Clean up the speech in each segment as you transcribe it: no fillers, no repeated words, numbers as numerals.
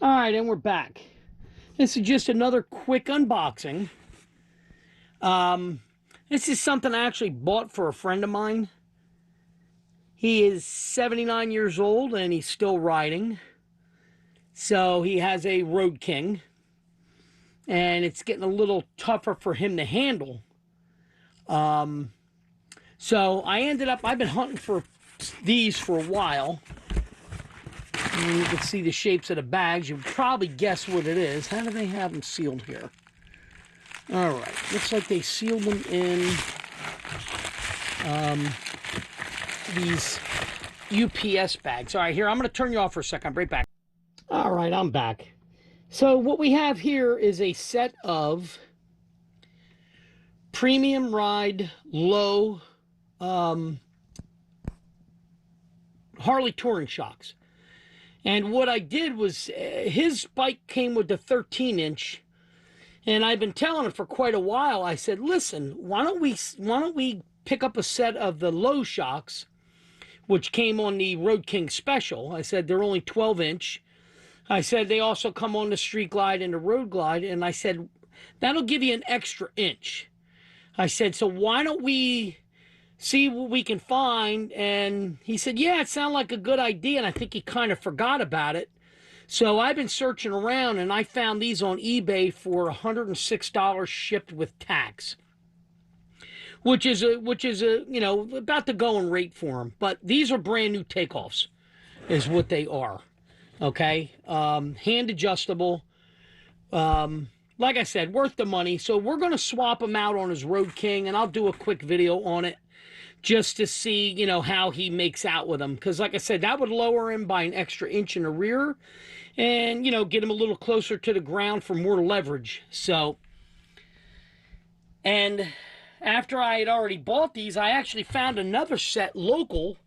All right, and we're back. This is just another quick unboxing. This is something I actually bought for a friend of mine. He is 79 years old and he's still riding. So he has a Road King. And it's getting a little tougher for him to handle. So I've been hunting for these for a while. And you can see the shapes of the bags. You probably guess what it is. How do they have them sealed here? All right. Looks like they sealed them in these UPS bags. All right, here, I'm going to turn you off for a second. I'm right back. All right, I'm back. So what we have here is a set of Premium Ride Low Harley Touring shocks. And what I did was, his bike came with the 13-inch, and I've been telling him for quite a while. I said, listen, why don't we pick up a set of the low shocks, which came on the Road King Special. I said, they're only 12-inch. I said, they also come on the Street Glide and the Road Glide, and I said, that'll give you an extra inch. I said, so why don't we see what we can find? And he said, yeah, it sounded like a good idea, and I think he kind of forgot about it. So I've been searching around, and I found these on eBay for $106 shipped with tax, which is you know, about the going rate for them. But these are brand new takeoffs, is what they are. Okay, hand adjustable. Like I said, worth the money. So we're going to swap him out on his Road King, and I'll do a quick video on it just to see, you know, how he makes out with them. Because like I said, that would lower him by an extra inch in the rear and, you know, get him a little closer to the ground for more leverage. So, and after I had already bought these, I actually found another set local.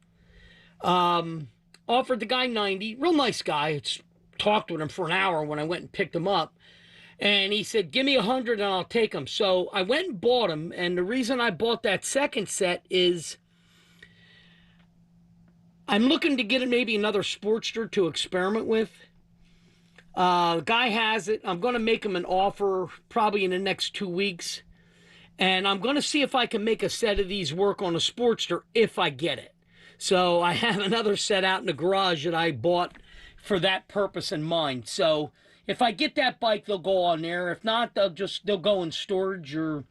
Offered the guy 90, real nice guy. It's talked with him for an hour when I went and picked him up. And he said, give me 100 and I'll take them. So I went and bought them. And the reason I bought that second set is I'm looking to get maybe another Sportster to experiment with. The guy has it. I'm going to make him an offer probably in the next 2 weeks. And I'm going to see if I can make a set of these work on a Sportster if I get it. So I have another set out in the garage that I bought for that purpose in mind. So if I get that bike, they'll go on there. If not, they'll go in storage, or,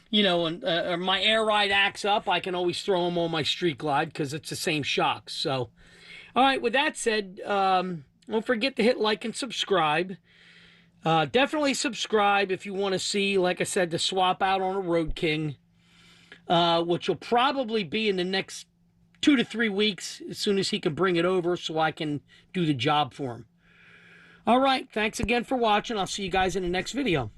you know, or my air ride acts up, I can always throw them on my Street Glide because it's the same shocks. So, all right, with that said, don't forget to hit like and subscribe. Definitely subscribe if you want to see, like I said, the swap out on a Road King, which will probably be in the next 2 to 3 weeks as soon as he can bring it over so I can do the job for him. All right, thanks again for watching. I'll see you guys in the next video.